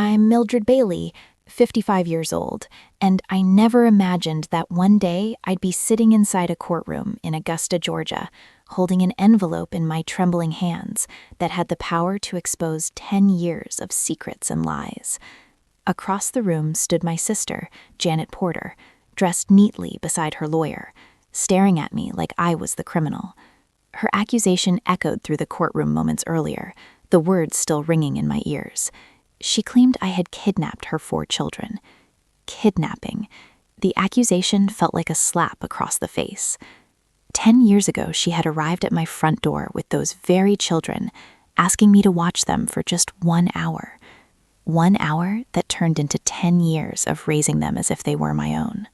I'm Mildred Bailey, 55 years old, and I never imagined that one day I'd be sitting inside a courtroom in Augusta, Georgia, holding an envelope in my trembling hands that had the power to expose 10 years of secrets and lies. Across the room stood my sister, Janet Porter, dressed neatly beside her lawyer, staring at me like I was the criminal. Her accusation echoed through the courtroom moments earlier, the words still ringing in my ears. She claimed I had kidnapped her 4 children. Kidnapping. The accusation felt like a slap across the face. 10 years ago, she had arrived at my front door with those very children, asking me to watch them for just 1 hour. 1 hour that turned into 10 years of raising them as if they were my own.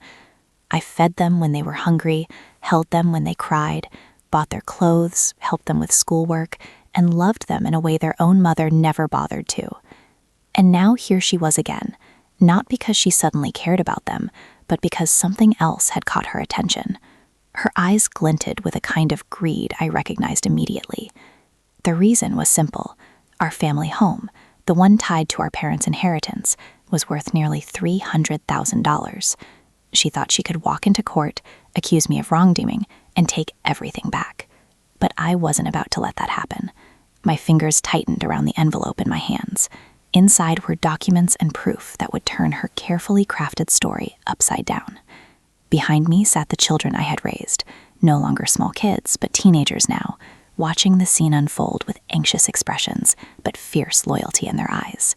I fed them when they were hungry, held them when they cried, bought their clothes, helped them with schoolwork, and loved them in a way their own mother never bothered to. And now here she was again, not because she suddenly cared about them, but because something else had caught her attention. Her eyes glinted with a kind of greed I recognized immediately. The reason was simple. Our family home, the one tied to our parents' inheritance, was worth nearly $300,000. She thought she could walk into court, accuse me of wrongdoing, and take everything back. But I wasn't about to let that happen. My fingers tightened around the envelope in my hands. Inside were documents and proof that would turn her carefully crafted story upside down. Behind me sat the children I had raised, no longer small kids, but teenagers now, watching the scene unfold with anxious expressions, but fierce loyalty in their eyes.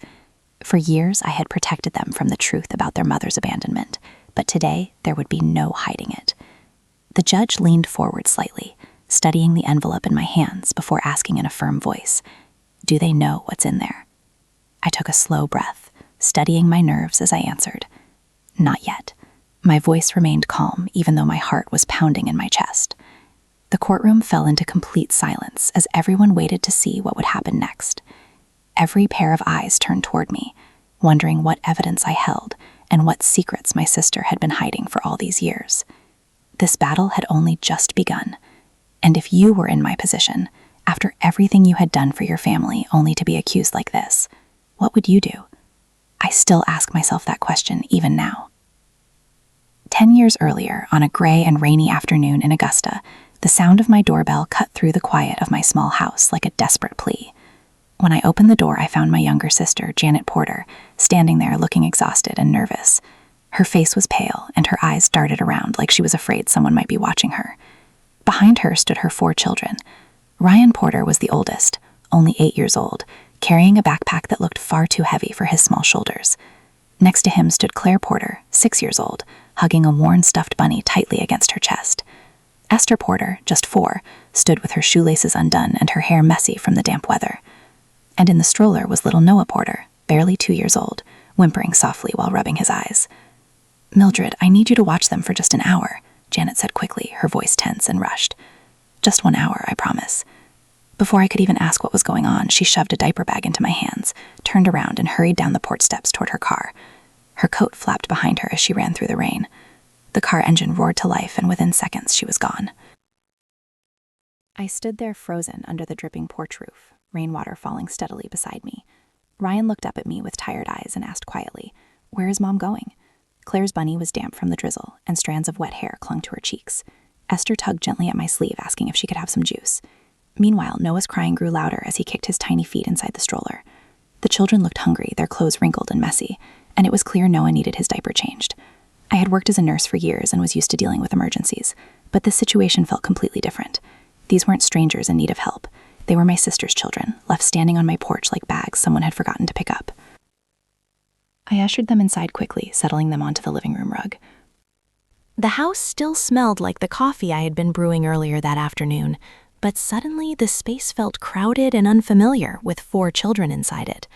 For years, I had protected them from the truth about their mother's abandonment, but today there would be no hiding it. The judge leaned forward slightly, studying the envelope in my hands before asking in a firm voice, "Do they know what's in there?" I took a slow breath, studying my nerves as I answered, "Not yet." My voice remained calm, even though my heart was pounding in my chest. The courtroom fell into complete silence as everyone waited to see what would happen next. Every pair of eyes turned toward me, wondering what evidence I held and what secrets my sister had been hiding for all these years. This battle had only just begun, and if you were in my position, after everything you had done for your family only to be accused like this, what would you do? I still ask myself that question even now. 10 years earlier, on a gray and rainy afternoon in Augusta, the sound of my doorbell cut through the quiet of my small house like a desperate plea. When I opened the door, I found my younger sister, Janet Porter, standing there looking exhausted and nervous. Her face was pale, and her eyes darted around like she was afraid someone might be watching her. Behind her stood her 4 children. Ryan Porter was the oldest, only 8 years old, carrying a backpack that looked far too heavy for his small shoulders. Next to him stood Claire Porter, 6 years old, hugging a worn stuffed bunny tightly against her chest. Esther Porter, just 4, stood with her shoelaces undone and her hair messy from the damp weather. And in the stroller was little Noah Porter, barely 2 years old, whimpering softly while rubbing his eyes. "Mildred, I need you to watch them for just an hour," Janet said quickly, her voice tense and rushed. "Just 1 hour, I promise." Before I could even ask what was going on, she shoved a diaper bag into my hands, turned around, and hurried down the porch steps toward her car. Her coat flapped behind her as she ran through the rain. The car engine roared to life, and within seconds she was gone. I stood there frozen under the dripping porch roof, rainwater falling steadily beside me. Ryan looked up at me with tired eyes and asked quietly, "Where is Mom going?" Claire's bunny was damp from the drizzle, and strands of wet hair clung to her cheeks. Esther tugged gently at my sleeve, asking if she could have some juice. Meanwhile, Noah's crying grew louder as he kicked his tiny feet inside the stroller. The children looked hungry, their clothes wrinkled and messy, and it was clear Noah needed his diaper changed. I had worked as a nurse for years and was used to dealing with emergencies, but this situation felt completely different. These weren't strangers in need of help. They were my sister's children, left standing on my porch like bags someone had forgotten to pick up. I ushered them inside quickly, settling them onto the living room rug. The house still smelled like the coffee I had been brewing earlier that afternoon, but suddenly the space felt crowded and unfamiliar with 4 children inside it.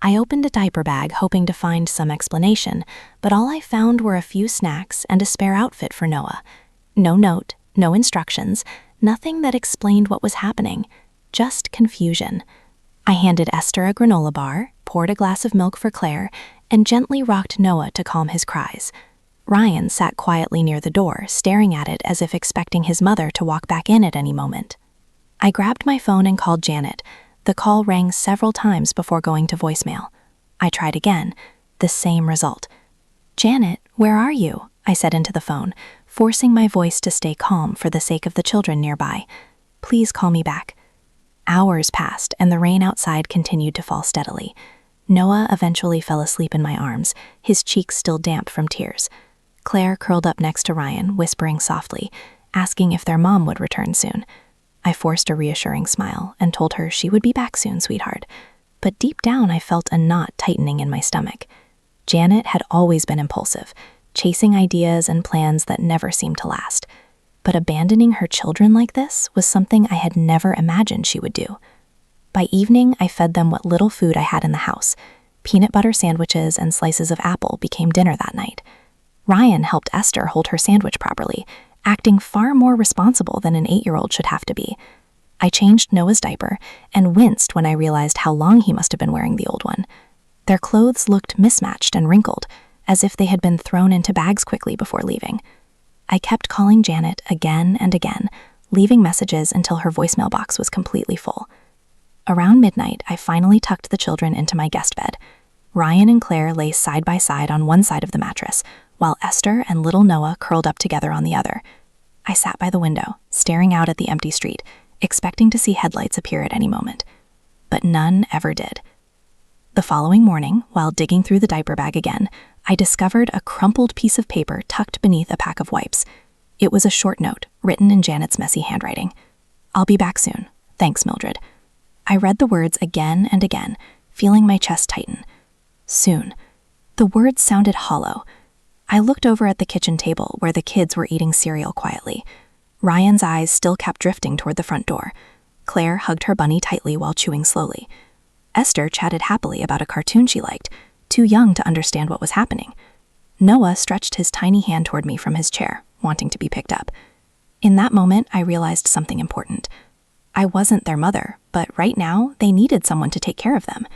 I opened a diaper bag hoping to find some explanation, but all I found were a few snacks and a spare outfit for Noah. No note, no instructions, nothing that explained what was happening, just confusion. I handed Esther a granola bar, poured a glass of milk for Claire, and gently rocked Noah to calm his cries. Ryan sat quietly near the door, staring at it as if expecting his mother to walk back in at any moment. I grabbed my phone and called Janet. The call rang several times before going to voicemail. I tried again. The same result. "Janet, where are you?" I said into the phone, forcing my voice to stay calm for the sake of the children nearby. "Please call me back." Hours passed, and the rain outside continued to fall steadily. Noah eventually fell asleep in my arms, his cheeks still damp from tears. Claire curled up next to Ryan, whispering softly, asking if their mom would return soon. I forced a reassuring smile and told her she would be back soon, sweetheart. But deep down, I felt a knot tightening in my stomach. Janet had always been impulsive, chasing ideas and plans that never seemed to last. But abandoning her children like this was something I had never imagined she would do. By evening, I fed them what little food I had in the house. Peanut butter sandwiches and slices of apple became dinner that night. Ryan helped Esther hold her sandwich properly, acting far more responsible than an 8-year-old should have to be. I changed Noah's diaper and winced when I realized how long he must have been wearing the old one. Their clothes looked mismatched and wrinkled, as if they had been thrown into bags quickly before leaving. I kept calling Janet again and again, leaving messages until her voicemail box was completely full. Around midnight, I finally tucked the children into my guest bed. Ryan and Claire lay side by side on one side of the mattress, while Esther and little Noah curled up together on the other. I sat by the window, staring out at the empty street, expecting to see headlights appear at any moment. But none ever did. The following morning, while digging through the diaper bag again, I discovered a crumpled piece of paper tucked beneath a pack of wipes. It was a short note, written in Janet's messy handwriting. "I'll be back soon. Thanks, Mildred." I read the words again and again, feeling my chest tighten. Soon. The words sounded hollow. I looked over at the kitchen table where the kids were eating cereal quietly. Ryan's eyes still kept drifting toward the front door. Claire hugged her bunny tightly while chewing slowly. Esther chatted happily about a cartoon she liked, too young to understand what was happening. Noah stretched his tiny hand toward me from his chair, wanting to be picked up. In that moment, I realized something important. I wasn't their mother, but right now, they needed someone to take care of them.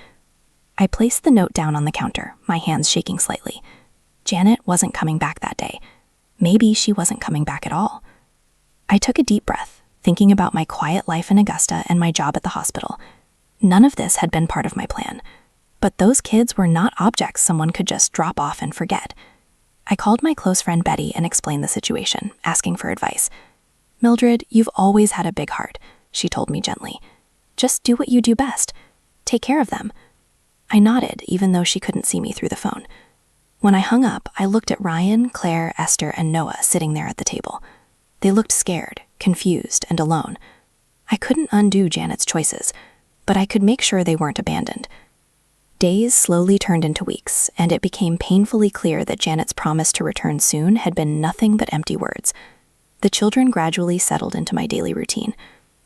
I placed the note down on the counter, my hands shaking slightly. Janet wasn't coming back that day. Maybe she wasn't coming back at all. I took a deep breath, thinking about my quiet life in Augusta and my job at the hospital. None of this had been part of my plan. But those kids were not objects someone could just drop off and forget. I called my close friend Betty and explained the situation, asking for advice. "Mildred, you've always had a big heart," she told me gently. "Just do what you do best. Take care of them." I nodded, even though she couldn't see me through the phone. When I hung up, I looked at Ryan, Claire, Esther, and Noah sitting there at the table. They looked scared, confused, and alone. I couldn't undo Janet's choices, but I could make sure they weren't abandoned. Days slowly turned into weeks, and it became painfully clear that Janet's promise to return soon had been nothing but empty words. The children gradually settled into my daily routine,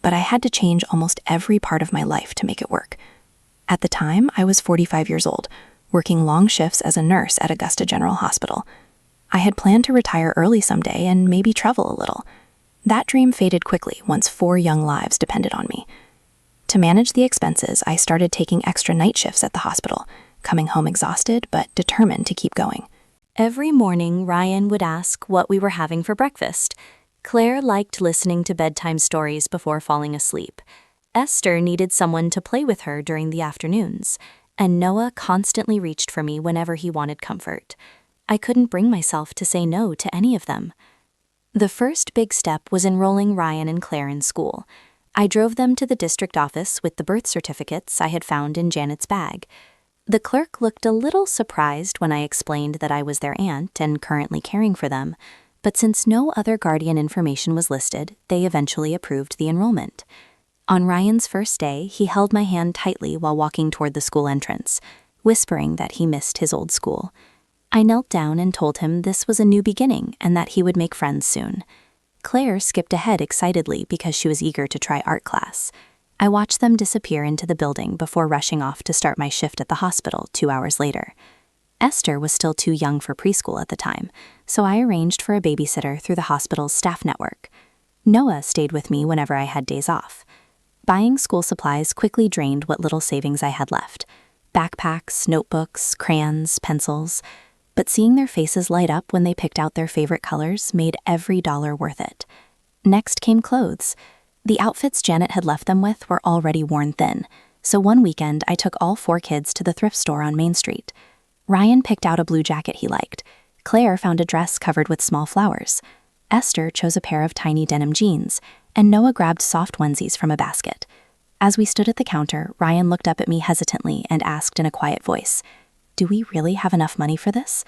but I had to change almost every part of my life to make it work. At the time, I was 45 years old, working long shifts as a nurse at Augusta General Hospital. I had planned to retire early someday and maybe travel a little. That dream faded quickly once 4 young lives depended on me. To manage the expenses, I started taking extra night shifts at the hospital, coming home exhausted but determined to keep going. Every morning, Ryan would ask what we were having for breakfast. Claire liked listening to bedtime stories before falling asleep. Esther needed someone to play with her during the afternoons, and Noah constantly reached for me whenever he wanted comfort. I couldn't bring myself to say no to any of them. The first big step was enrolling Ryan and Claire in school. I drove them to the district office with the birth certificates I had found in Janet's bag. The clerk looked a little surprised when I explained that I was their aunt and currently caring for them, but since no other guardian information was listed, they eventually approved the enrollment. On Ryan's first day, he held my hand tightly while walking toward the school entrance, whispering that he missed his old school. I knelt down and told him this was a new beginning and that he would make friends soon. Claire skipped ahead excitedly because she was eager to try art class. I watched them disappear into the building before rushing off to start my shift at the hospital 2 hours later. Esther was still too young for preschool at the time, so I arranged for a babysitter through the hospital's staff network. Noah stayed with me whenever I had days off. Buying school supplies quickly drained what little savings I had left. Backpacks, notebooks, crayons, pencils. But seeing their faces light up when they picked out their favorite colors made every dollar worth it. Next came clothes. The outfits Janet had left them with were already worn thin. So one weekend, I took all 4 kids to the thrift store on Main Street. Ryan picked out a blue jacket he liked. Claire found a dress covered with small flowers. Esther chose a pair of tiny denim jeans, and Noah grabbed soft onesies from a basket. As we stood at the counter, Ryan looked up at me hesitantly and asked in a quiet voice, "Do we really have enough money for this?"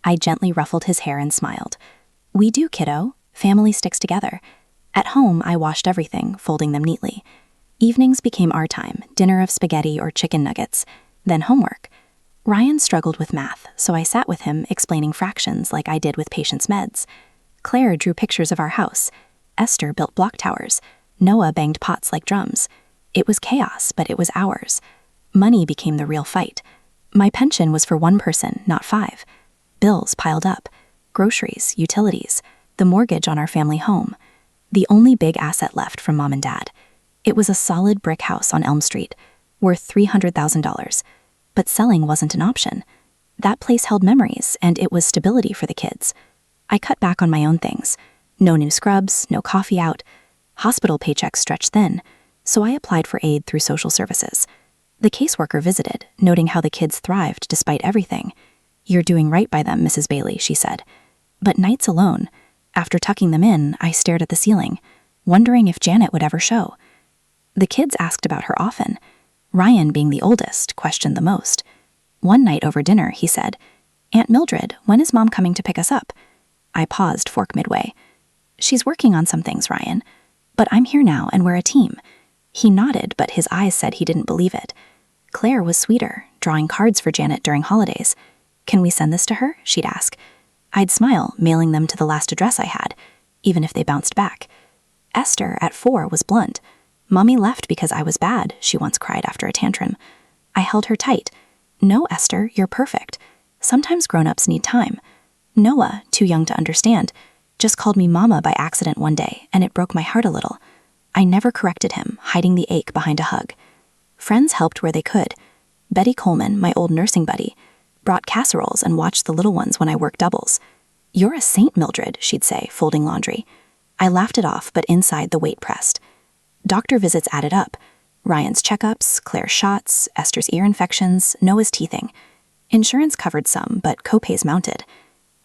I gently ruffled his hair and smiled. "We do, kiddo. Family sticks together." At home, I washed everything, folding them neatly. Evenings became our time, dinner of spaghetti or chicken nuggets, then homework. Ryan struggled with math, so I sat with him explaining fractions like I did with patients' meds. Claire drew pictures of our house. Esther built block towers. Noah banged pots like drums. It was chaos, but it was ours. Money became the real fight. My pension was for 1 person, not 5. Bills piled up. Groceries, utilities, the mortgage on our family home. The only big asset left from Mom and Dad. It was a solid brick house on Elm Street, worth $300,000. But selling wasn't an option. That place held memories, and it was stability for the kids. I cut back on my own things. No new scrubs, no coffee out. Hospital paychecks stretched thin, so I applied for aid through social services. The caseworker visited, noting how the kids thrived despite everything. "You're doing right by them, Mrs. Bailey," she said. But nights alone, after tucking them in, I stared at the ceiling, wondering if Janet would ever show. The kids asked about her often. Ryan, being the oldest, questioned the most. One night over dinner, he said, "Aunt Mildred, when is Mom coming to pick us up?" I paused, fork midway. "She's working on some things, Ryan. But I'm here now, and we're a team." He nodded, but his eyes said he didn't believe it. Claire was sweeter, drawing cards for Janet during holidays. "Can we send this to her?" she'd ask. I'd smile, mailing them to the last address I had, even if they bounced back. Esther, at 4, was blunt. "Mommy left because I was bad," she once cried after a tantrum. I held her tight. "No, Esther, you're perfect. Sometimes grown-ups need time." Noah, too young to understand, just called me Mama by accident one day, and it broke my heart a little. I never corrected him, hiding the ache behind a hug. Friends helped where they could. Betty Coleman, my old nursing buddy, brought casseroles and watched the little ones when I worked doubles. "You're a saint, Mildred," she'd say, folding laundry. I laughed it off, but inside the weight pressed. Doctor visits added up. Ryan's checkups, Claire's shots, Esther's ear infections, Noah's teething. Insurance covered some, but copays mounted.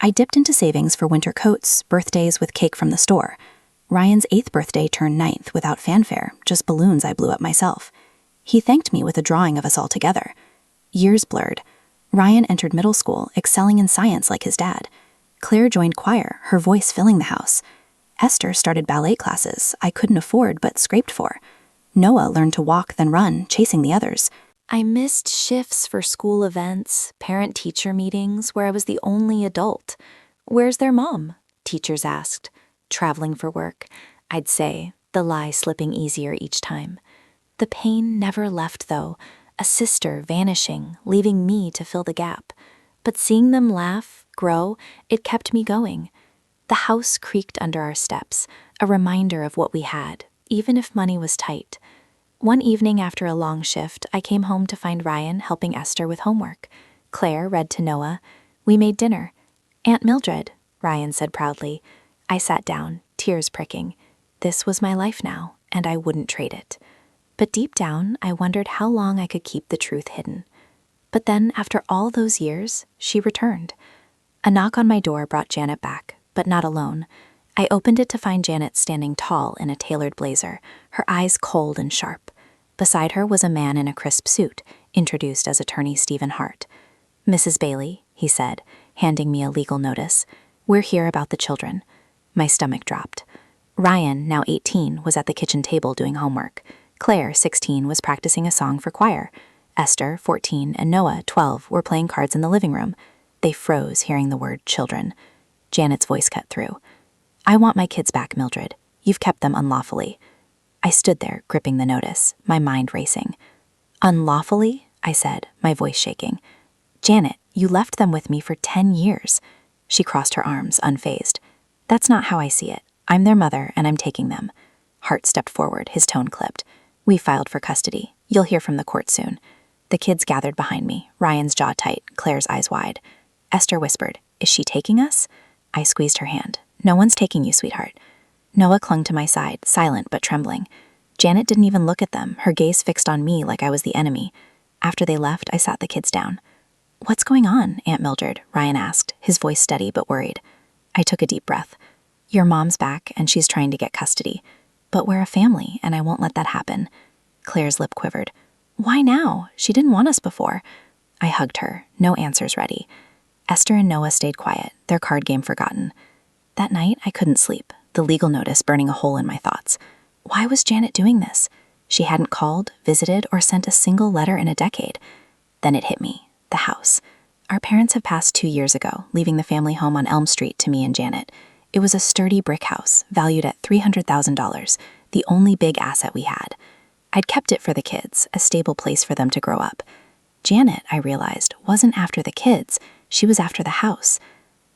I dipped into savings for winter coats, birthdays with cake from the store. Ryan's 8th birthday turned 9th without fanfare, just balloons I blew up myself. He thanked me with a drawing of us all together. Years blurred. Ryan entered middle school, excelling in science like his dad. Claire joined choir, her voice filling the house. Esther started ballet classes I couldn't afford but scraped for. Noah learned to walk then run, chasing the others. I missed shifts for school events, parent-teacher meetings where I was the only adult. "Where's their mom?" teachers asked. "Traveling for work," I'd say, the lie slipping easier each time. The pain never left, though, a sister vanishing, leaving me to fill the gap. But seeing them laugh, grow, it kept me going. The house creaked under our steps, a reminder of what we had, even if money was tight. One evening after a long shift, I came home to find Ryan helping Esther with homework. Claire read to Noah. We made dinner. "Aunt Mildred," Ryan said proudly. I sat down, tears pricking. This was my life now, and I wouldn't trade it. But deep down, I wondered how long I could keep the truth hidden. But then, after all those years, she returned. A knock on my door brought Janet back, but not alone. I opened it to find Janet standing tall in a tailored blazer, her eyes cold and sharp. Beside her was a man in a crisp suit, introduced as Attorney Stephen Hart. "Mrs. Bailey," he said, handing me a legal notice. "We're here about the children." My stomach dropped. Ryan, now 18, was at the kitchen table doing homework. Claire, 16, was practicing a song for choir. Esther, 14, and Noah, 12, were playing cards in the living room. They froze hearing the word children. Janet's voice cut through. "I want my kids back, Mildred. You've kept them unlawfully." I stood there, gripping the notice, my mind racing. "Unlawfully?" I said, my voice shaking. "Janet, you left them with me for 10 years. She crossed her arms, unfazed. "That's not how I see it. I'm their mother, and I'm taking them." Hart stepped forward, his tone clipped. "We filed for custody. You'll hear from the court soon." The kids gathered behind me, Ryan's jaw tight, Claire's eyes wide. Esther whispered, "Is she taking us?" I squeezed her hand. "No one's taking you, sweetheart." Noah clung to my side, silent but trembling. Janet didn't even look at them, her gaze fixed on me like I was the enemy. After they left, I sat the kids down. "What's going on, Aunt Mildred?" Ryan asked, his voice steady but worried. I took a deep breath. "Your mom's back, and she's trying to get custody. But we're a family, and I won't let that happen." Claire's lip quivered. "Why now? She didn't want us before." I hugged her, no answers ready. Esther and Noah stayed quiet, their card game forgotten. That night, I couldn't sleep, the legal notice burning a hole in my thoughts. Why was Janet doing this? She hadn't called, visited, or sent a single letter in a decade. Then it hit me. The house. Our parents had passed 2 years ago, leaving the family home on Elm Street to me and Janet. It was a sturdy brick house, valued at $300,000, the only big asset we had. I'd kept it for the kids, a stable place for them to grow up. Janet, I realized, wasn't after the kids. She was after the house.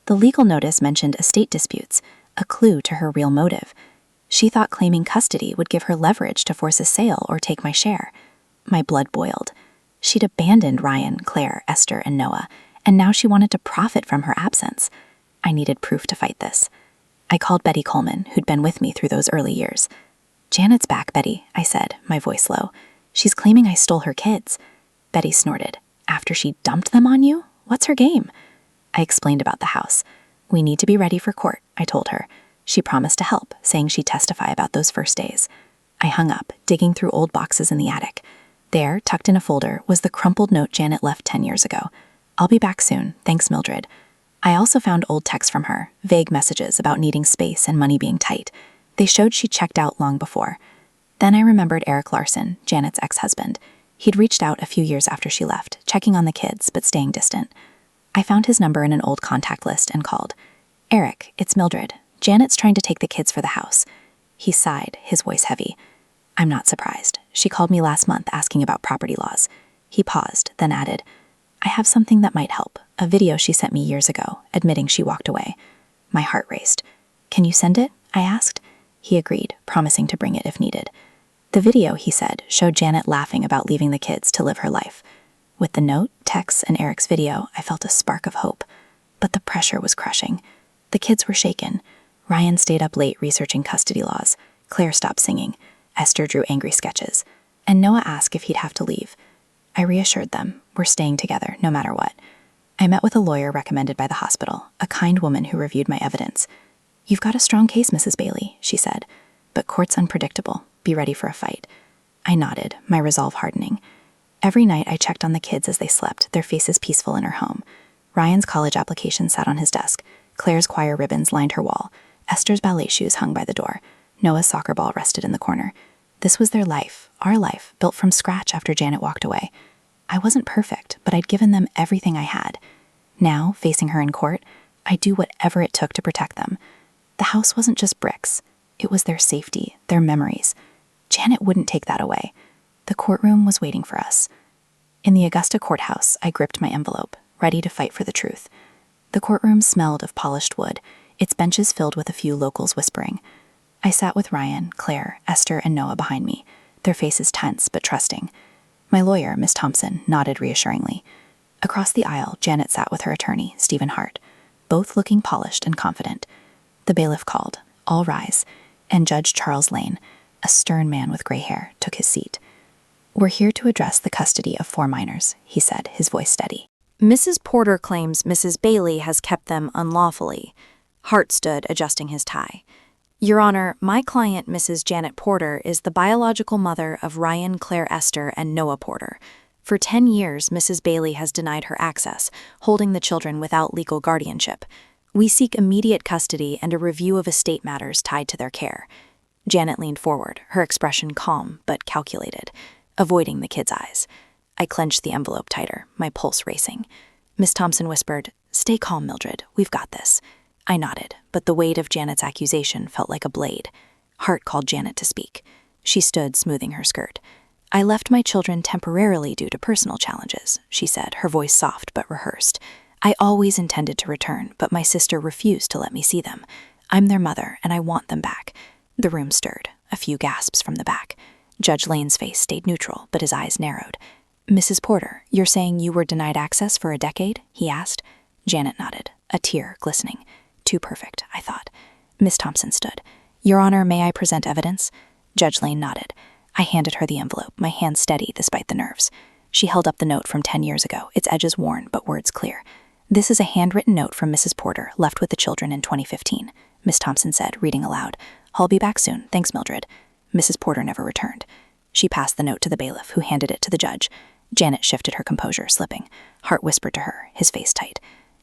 The legal notice mentioned estate disputes, a clue to her real motive. She thought claiming custody would give her leverage to force a sale or take my share. My blood boiled. She'd abandoned Ryan, Claire, Esther, and Noah, and now she wanted to profit from her absence. I needed proof to fight this. I called Betty Coleman, who'd been with me through those early years. "Janet's back, Betty," I said, my voice low. "She's claiming I stole her kids." Betty snorted. "After she dumped them on you? What's her game?" I explained about the house. "We need to be ready for court," I told her. She promised to help, saying she'd testify about those first days. I hung up, digging through old boxes in the attic. There, tucked in a folder, was the crumpled note Janet left 10 years ago. "I'll be back soon. Thanks, Mildred." I also found old texts from her, vague messages about needing space and money being tight. They showed she checked out long before. Then I remembered Eric Larson, Janet's ex-husband. He'd reached out a few years after she left, checking on the kids, but staying distant. I found his number in an old contact list and called. "Eric, it's Mildred. Janet's trying to take the kids for the house." He sighed, his voice heavy. "I'm not surprised. She called me last month asking about property laws." He paused, then added, "I have something that might help, a video she sent me years ago, admitting she walked away." My heart raced. "Can you send it?" I asked. He agreed, promising to bring it if needed. The video, he said, showed Janet laughing about leaving the kids to live her life. With the note, texts, and Eric's video, I felt a spark of hope. But the pressure was crushing. The kids were shaken. Ryan stayed up late researching custody laws. Claire stopped singing. Esther drew angry sketches. And Noah asked if he'd have to leave. I reassured them, we're staying together, no matter what. I met with a lawyer recommended by the hospital, a kind woman who reviewed my evidence. "You've got a strong case, Mrs. Bailey," she said. "But court's unpredictable. Be ready for a fight." I nodded, my resolve hardening. Every night I checked on the kids as they slept, their faces peaceful in her home. Ryan's college application sat on his desk. Claire's choir ribbons lined her wall. Esther's ballet shoes hung by the door. Noah's soccer ball rested in the corner. This was their life, our life, built from scratch after Janet walked away. I wasn't perfect, but I'd given them everything I had. Now, facing her in court, I'd do whatever it took to protect them. The house wasn't just bricks. It was their safety, their memories. Janet wouldn't take that away. The courtroom was waiting for us. In the Augusta courthouse, I gripped my envelope, ready to fight for the truth. The courtroom smelled of polished wood, its benches filled with a few locals whispering. I sat with Ryan, Claire, Esther, and Noah behind me, their faces tense but trusting. My lawyer, Miss Thompson, nodded reassuringly. Across the aisle, Janet sat with her attorney, Stephen Hart, both looking polished and confident. The bailiff called, "All rise," and Judge Charles Lane, a stern man with gray hair, took his seat. "We're here to address the custody of 4 minors," he said, his voice steady. Mrs. Porter claims Mrs. Bailey has kept them unlawfully. Hart stood, adjusting his tie. "Your Honor, my client, Mrs. Janet Porter, is the biological mother of Ryan, Claire, Esther, and Noah Porter. For 10 years, Mrs. Bailey has denied her access, holding the children without legal guardianship. We seek immediate custody and a review of estate matters tied to their care." Janet leaned forward, her expression calm but calculated, avoiding the kids' eyes. I clenched the envelope tighter, my pulse racing. Miss Thompson whispered, "Stay calm, Mildred. We've got this." I nodded, but the weight of Janet's accusation felt like a blade. Hart called Janet to speak. She stood, smoothing her skirt. "I left my children temporarily due to personal challenges," she said, her voice soft but rehearsed. "I always intended to return, but my sister refused to let me see them. I'm their mother, and I want them back." The room stirred, a few gasps from the back. Judge Lane's face stayed neutral, but his eyes narrowed. "Mrs. Porter, you're saying you were denied access for a decade?" he asked. Janet nodded, a tear glistening. Too perfect, I thought. Miss Thompson stood. "Your Honor, may I present evidence?" Judge Lane nodded. I handed her the envelope, my hand steady despite the nerves. She held up the note from 10 years ago, its edges worn but words clear. "This is a handwritten note from Mrs. Porter, left with the children in 2015, Miss Thompson said, reading aloud. "I'll be back soon, thanks, Mildred." Mrs. Porter never returned. She passed the note to the bailiff, who handed it to the judge. Janet shifted her composure, slipping. Hart whispered to her, his face tight.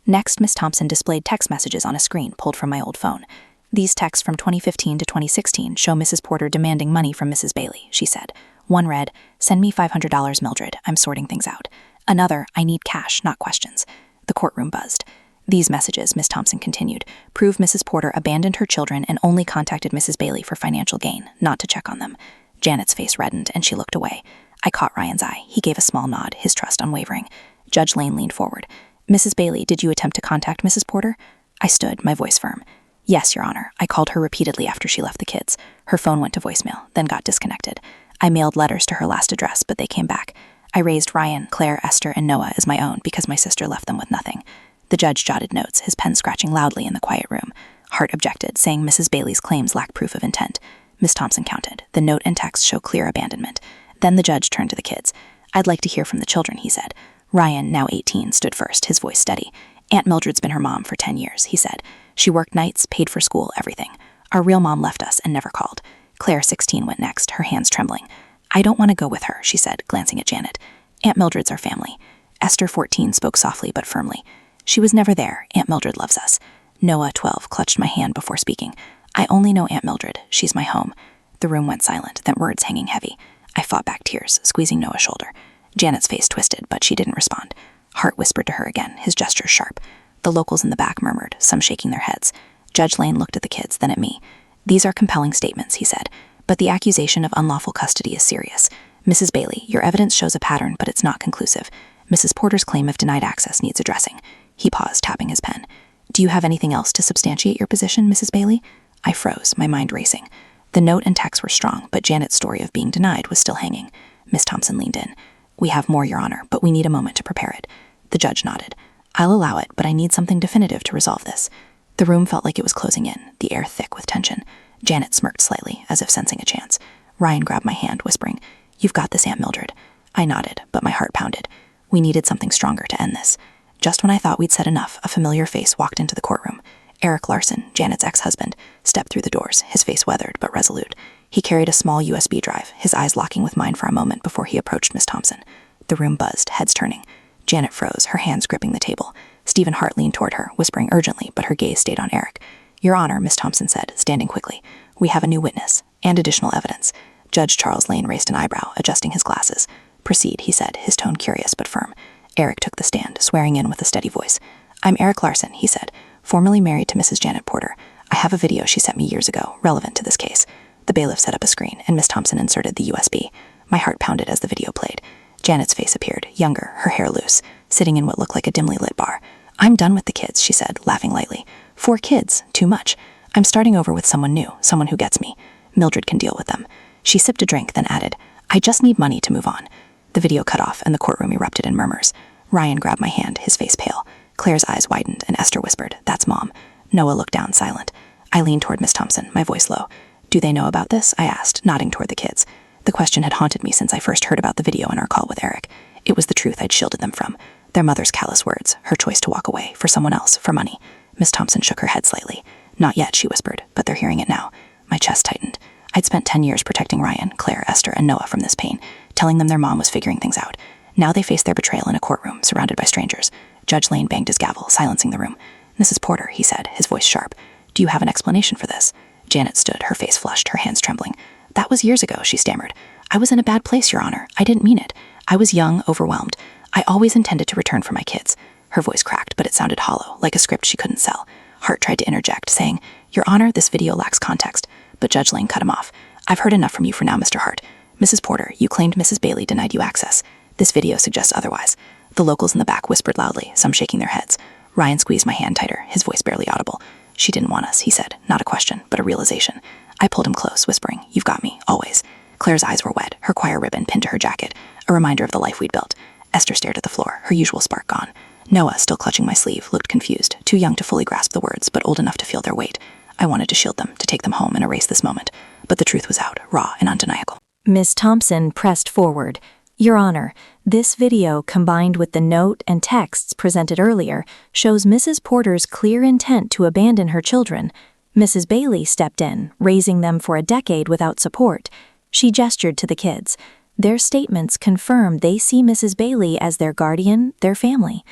Next, Miss Thompson displayed text messages on a screen pulled from my old phone. "These texts from 2015 to 2016 show Mrs. Porter demanding money from Mrs. Bailey," she said. One read, "Send me $500, Mildred. I'm sorting things out." Another, "I need cash, not questions." The courtroom buzzed. "These messages," Miss Thompson continued, "prove Mrs. Porter abandoned her children and only contacted Mrs. Bailey for financial gain, not to check on them." Janet's face reddened, and she looked away. I caught Ryan's eye. He gave a small nod, his trust unwavering. Judge Lane leaned forward. "Mrs. Bailey, did you attempt to contact Mrs. Porter?" I stood, my voice firm. "Yes, Your Honor. I called her repeatedly after she left the kids. Her phone went to voicemail, then got disconnected. I mailed letters to her last address, but they came back. I raised Ryan, Claire, Esther, and Noah as my own because my sister left them with nothing." The judge jotted notes, his pen scratching loudly in the quiet room. Hart objected, saying Mrs. Bailey's claims lack proof of intent. Miss Thompson counted. The note and text show clear abandonment. Then the judge turned to the kids. "I'd like to hear from the children," he said. Ryan, now 18, stood first, his voice steady. "Aunt Mildred's been her mom for 10 years, he said. "She worked nights, paid for school, everything. Our real mom left us and never called." Claire, 16, went next, her hands trembling. "I don't want to go with her," she said, glancing at Janet. "Aunt Mildred's our family." Esther, 14, spoke softly but firmly. "She was never there. Aunt Mildred loves us." Noah, 12, clutched my hand before speaking. "I only know Aunt Mildred. She's my home." The room went silent, then words hanging heavy. I fought back tears, squeezing Noah's shoulder. Janet's face twisted, but she didn't respond. Hart whispered to her again, his gestures sharp. The locals in the back murmured, some shaking their heads. Judge Lane looked at the kids, then at me. "These are compelling statements," he said, "but the accusation of unlawful custody is serious. Mrs. Bailey, your evidence shows a pattern, but it's not conclusive. Mrs. Porter's claim of denied access needs addressing." He paused, tapping his pen. "Do you have anything else to substantiate your position, Mrs. Bailey?" I froze, my mind racing. The note and text were strong, but Janet's story of being denied was still hanging. Miss Thompson leaned in. "We have more, Your Honor, but we need a moment to prepare it." The judge nodded. "I'll allow it, but I need something definitive to resolve this." The room felt like it was closing in, the air thick with tension. Janet smirked slightly, as if sensing a chance. Ryan grabbed my hand, whispering, "You've got this, Aunt Mildred." I nodded, but my heart pounded. We needed something stronger to end this. Just when I thought we'd said enough, a familiar face walked into the courtroom. Eric Larson, Janet's ex-husband, stepped through the doors, his face weathered but resolute. He carried a small USB drive, his eyes locking with mine for a moment before he approached Miss Thompson. The room buzzed, heads turning. Janet froze, her hands gripping the table. Stephen Hart leaned toward her, whispering urgently, but her gaze stayed on Eric. "Your Honor," Miss Thompson said, standing quickly, "we have a new witness, and additional evidence." Judge Charles Lane raised an eyebrow, adjusting his glasses. "Proceed," he said, his tone curious but firm. Eric took the stand, swearing in with a steady voice. "I'm Eric Larson," he said, "formerly married to Mrs. Janet Porter. I have a video she sent me years ago, relevant to this case." The bailiff set up a screen, and Miss Thompson inserted the USB. My heart pounded as the video played. Janet's face appeared, younger, her hair loose, sitting in what looked like a dimly lit bar. "I'm done with the kids," she said, laughing lightly. "4 kids, too much. I'm starting over with someone new, someone who gets me. Mildred can deal with them." She sipped a drink, then added, "I just need money to move on." The video cut off, and the courtroom erupted in murmurs. Ryan grabbed my hand, his face pale. Claire's eyes widened, and Esther whispered, "That's Mom." Noah looked down, silent. I leaned toward Miss Thompson, my voice low. "Do they know about this?" I asked, nodding toward the kids. The question had haunted me since I first heard about the video in our call with Eric. It was the truth I'd shielded them from. Their mother's callous words, her choice to walk away, for someone else, for money. Miss Thompson shook her head slightly. "Not yet," she whispered, "but they're hearing it now." My chest tightened. I'd spent 10 years protecting Ryan, Claire, Esther, and Noah from this pain, telling them their mom was figuring things out. Now they faced their betrayal in a courtroom, surrounded by strangers. Judge Lane banged his gavel, silencing the room. "Mrs. Porter," he said, his voice sharp, "do you have an explanation for this?" Janet stood, her face flushed, her hands trembling. "That was years ago," she stammered. "I was in a bad place, Your Honor. I didn't mean it. I was young, overwhelmed. I always intended to return for my kids." Her voice cracked, but it sounded hollow, like a script she couldn't sell. Hart tried to interject, saying, "Your Honor, this video lacks context." But Judge Lane cut him off. "I've heard enough from you for now, Mr. Hart. Mrs. Porter, you claimed Mrs. Bailey denied you access. This video suggests otherwise." The locals in the back whispered loudly, some shaking their heads. Ryan squeezed my hand tighter, his voice barely audible. "She didn't want us," he said, not a question, but a realization. I pulled him close, whispering, "You've got me, always." Claire's eyes were wet, her choir ribbon pinned to her jacket, a reminder of the life we'd built. Esther stared at the floor, her usual spark gone. Noah, still clutching my sleeve, looked confused, too young to fully grasp the words, but old enough to feel their weight. I wanted to shield them, to take them home and erase this moment. But the truth was out, raw and undeniable. Miss Thompson pressed forward. Your Honor, this video, combined with the note and texts presented earlier, shows Mrs. Porter's clear intent to abandon her children. Mrs. Bailey stepped in, raising them for a decade without support. She gestured to the kids. Their statements confirm they see Mrs. Bailey as their guardian, their family.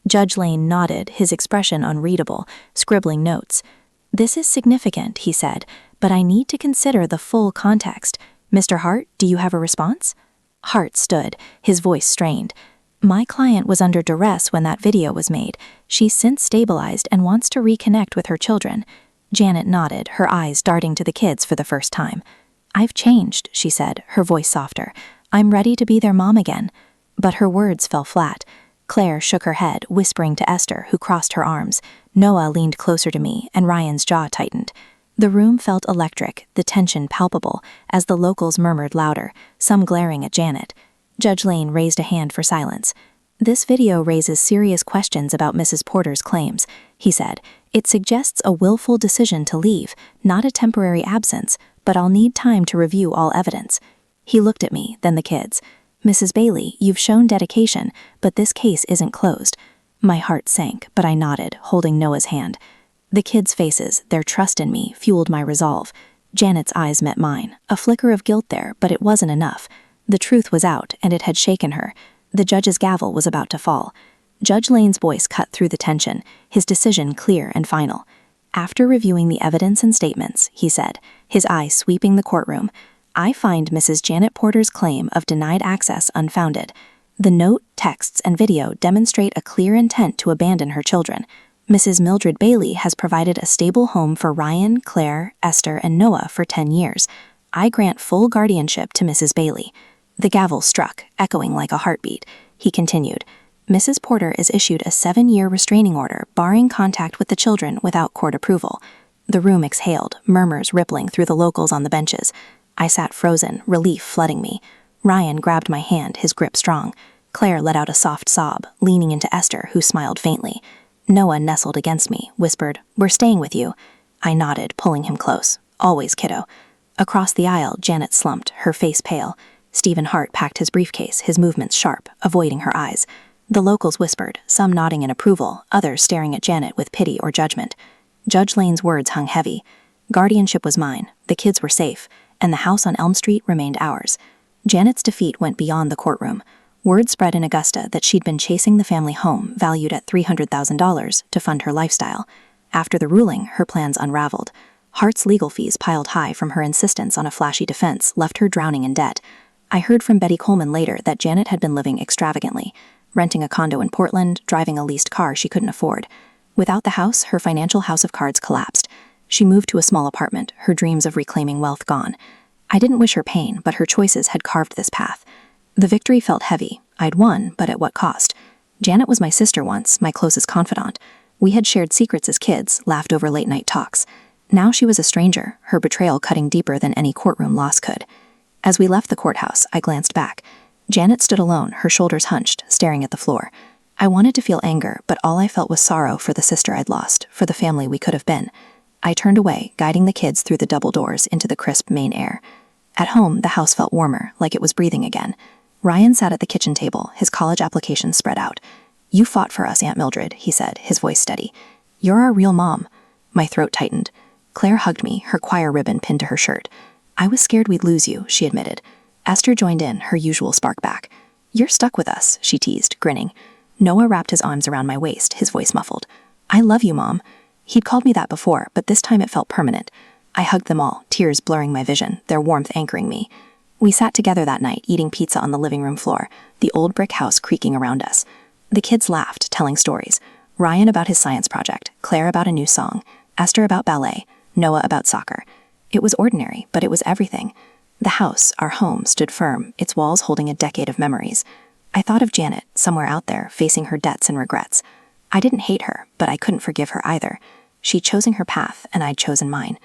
Judge Lane nodded, his expression unreadable, scribbling notes. This is significant, he said, but I need to consider the full context. Mr. Hart, do you have a response? Hart stood, his voice strained. My client was under duress when that video was made. She's since stabilized and wants to reconnect with her children. Janet nodded, her eyes darting to the kids for the first time. I've changed, she said, her voice softer. I'm ready to be their mom again. But her words fell flat. Claire shook her head, whispering to Esther, who crossed her arms. Noah leaned closer to me, and Ryan's jaw tightened. The room felt electric, the tension palpable, as the locals murmured louder, some glaring at Janet. Judge Lane raised a hand for silence. This video raises serious questions about Mrs. Porter's claims, he said. It suggests a willful decision to leave, not a temporary absence, but I'll need time to review all evidence. He looked at me, then the kids. Mrs. Bailey, you've shown dedication, but this case isn't closed. My heart sank, but I nodded, holding Noah's hand. The kids' faces, their trust in me, fueled my resolve. Janet's eyes met mine, a flicker of guilt there, but it wasn't enough. The truth was out, and it had shaken her. The judge's gavel was about to fall. Judge Lane's voice cut through the tension, his decision clear and final. After reviewing the evidence and statements, he said, his eyes sweeping the courtroom, I find Mrs. Janet Porter's claim of denied access unfounded. The note, texts, and video demonstrate a clear intent to abandon her children. Mrs. Mildred Bailey has provided a stable home for Ryan, Claire, Esther, and Noah for 10 years. I grant full guardianship to Mrs. Bailey. The gavel struck, echoing like a heartbeat. He continued, Mrs. Porter is issued a 7-year restraining order barring contact with the children without court approval. The room exhaled, murmurs rippling through the locals on the benches. I sat frozen, relief flooding me. Ryan grabbed my hand, his grip strong. Claire let out a soft sob, leaning into Esther, who smiled faintly. Noah nestled against me, whispered, We're staying with you. I nodded, pulling him close. Always, kiddo. Across the aisle, Janet slumped, her face pale. Stephen Hart packed his briefcase, his movements sharp, avoiding her eyes. The locals whispered, some nodding in approval, others staring at Janet with pity or judgment. Judge Lane's words hung heavy. Guardianship was mine, the kids were safe, and the house on Elm Street remained ours. Janet's defeat went beyond the courtroom. Word spread in Augusta that she'd been chasing the family home, valued at $300,000, to fund her lifestyle. After the ruling, her plans unraveled. Hart's legal fees piled high from her insistence on a flashy defense left her drowning in debt. I heard from Betty Coleman later that Janet had been living extravagantly, renting a condo in Portland, driving a leased car she couldn't afford. Without the house, her financial house of cards collapsed. She moved to a small apartment, her dreams of reclaiming wealth gone. I didn't wish her pain, but her choices had carved this path. The victory felt heavy. I'd won, but at what cost? Janet was my sister once, my closest confidant. We had shared secrets as kids, laughed over late-night talks. Now she was a stranger, her betrayal cutting deeper than any courtroom loss could. As we left the courthouse, I glanced back. Janet stood alone, her shoulders hunched, staring at the floor. I wanted to feel anger, but all I felt was sorrow for the sister I'd lost, for the family we could have been. I turned away, guiding the kids through the double doors into the crisp Maine air. At home, the house felt warmer, like it was breathing again. Ryan sat at the kitchen table, his college application spread out. You fought for us, Aunt Mildred, he said, his voice steady. You're our real mom. My throat tightened. Claire hugged me, her choir ribbon pinned to her shirt. I was scared we'd lose you, she admitted. Esther joined in, her usual spark back. You're stuck with us, she teased, grinning. Noah wrapped his arms around my waist, his voice muffled. I love you, Mom. He'd called me that before, but this time it felt permanent. I hugged them all, tears blurring my vision, their warmth anchoring me. We sat together that night, eating pizza on the living room floor, the old brick house creaking around us. The kids laughed, telling stories. Ryan about his science project, Claire about a new song, Esther about ballet, Noah about soccer. It was ordinary, but it was everything. The house, our home, stood firm, its walls holding a decade of memories. I thought of Janet, somewhere out there, facing her debts and regrets. I didn't hate her, but I couldn't forgive her either. She'd chosen her path, and I'd chosen mine.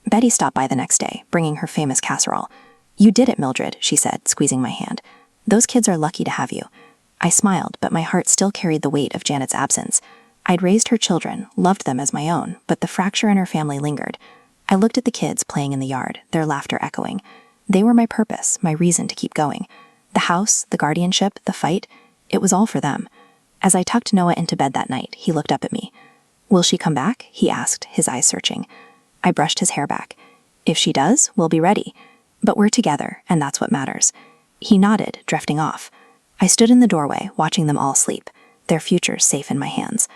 Betty stopped by the next day, bringing her famous casserole. You did it, Mildred, she said, squeezing my hand. Those kids are lucky to have you. I smiled, but my heart still carried the weight of Janet's absence. I'd raised her children, loved them as my own, but the fracture in her family lingered. I looked at the kids playing in the yard, their laughter echoing. They were my purpose, my reason to keep going. The house, the guardianship, the fight, it was all for them. As I tucked Noah into bed that night, he looked up at me. "Will she come back?" he asked, his eyes searching. I brushed his hair back. "If she does, we'll be ready. But we're together, and that's what matters." He nodded, drifting off. I stood in the doorway, watching them all sleep, their futures safe in my hands.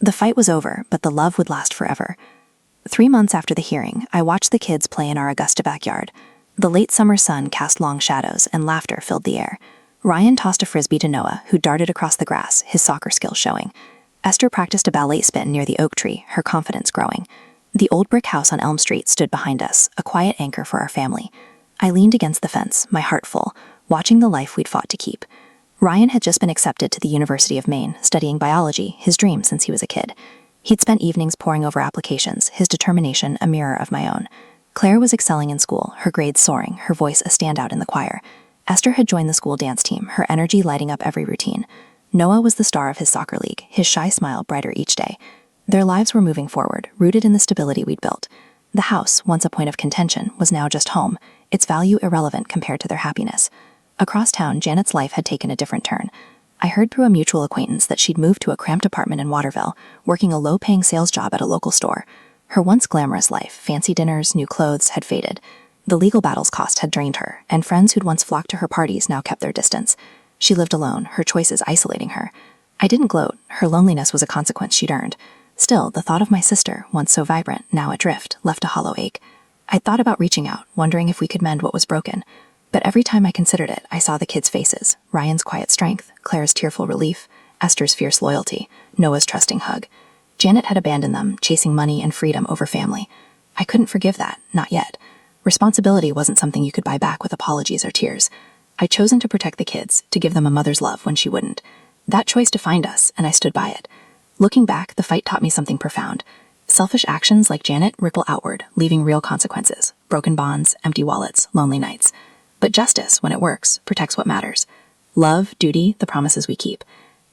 The fight was over, but the love would last forever. 3 months after the hearing, I watched the kids play in our Augusta backyard. The late summer sun cast long shadows, and laughter filled the air. Ryan tossed a frisbee to Noah, who darted across the grass, his soccer skills showing. Esther practiced a ballet spin near the oak tree, her confidence growing. The old brick house on Elm Street stood behind us, a quiet anchor for our family. I leaned against the fence, my heart full, watching the life we'd fought to keep. Ryan had just been accepted to the University of Maine, studying biology, his dream since he was a kid. He'd spent evenings poring over applications, his determination a mirror of my own. Claire was excelling in school, her grades soaring, her voice a standout in the choir. Esther had joined the school dance team, her energy lighting up every routine. Noah was the star of his soccer league, his shy smile brighter each day. Their lives were moving forward, rooted in the stability we'd built. The house, once a point of contention, was now just home, its value irrelevant compared to their happiness. Across town, Janet's life had taken a different turn. I heard through a mutual acquaintance that she'd moved to a cramped apartment in Waterville, working a low-paying sales job at a local store. Her once glamorous life, fancy dinners, new clothes, had faded. The legal battles cost had drained her, and friends who'd once flocked to her parties now kept their distance. She lived alone, her choices isolating her. I didn't gloat. Her loneliness was a consequence she'd earned. Still, the thought of my sister, once so vibrant, now adrift, left a hollow ache. I'd thought about reaching out, wondering if we could mend what was broken. But every time I considered it, I saw the kids' faces, Ryan's quiet strength, Claire's tearful relief, Esther's fierce loyalty, Noah's trusting hug. Janet had abandoned them, chasing money and freedom over family. I couldn't forgive that, not yet. Responsibility wasn't something you could buy back with apologies or tears. I'd chosen to protect the kids, to give them a mother's love when she wouldn't. That choice defined us, and I stood by it. Looking back, the fight taught me something profound. Selfish actions like Janet ripple outward, leaving real consequences. Broken bonds, empty wallets, lonely nights. But justice, when it works, protects what matters. Love, duty, the promises we keep.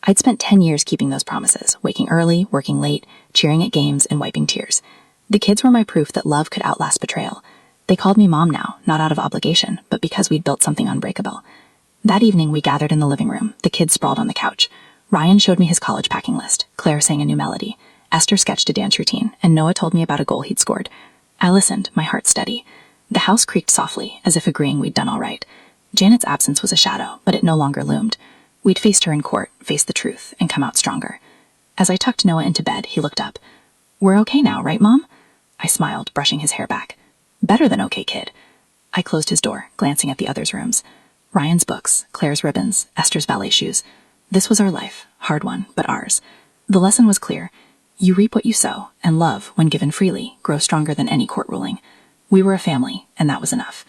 I'd spent 10 years keeping those promises, waking early, working late, cheering at games, and wiping tears. The kids were my proof that love could outlast betrayal. They called me mom now, not out of obligation, but because we'd built something unbreakable. That evening, we gathered in the living room, the kids sprawled on the couch. Ryan showed me his college packing list, Claire sang a new melody, Esther sketched a dance routine, and Noah told me about a goal he'd scored. I listened, my heart steady. The house creaked softly, as if agreeing we'd done all right. Janet's absence was a shadow, but it no longer loomed. We'd faced her in court, faced the truth, and come out stronger. As I tucked Noah into bed, he looked up. "We're okay now, right, Mom?" I smiled, brushing his hair back. "Better than okay, kid." I closed his door, glancing at the others' rooms. Ryan's books, Claire's ribbons, Esther's ballet shoes. This was our life, hard one, but ours. The lesson was clear. You reap what you sow, and love, when given freely, grows stronger than any court ruling. We were a family, and that was enough.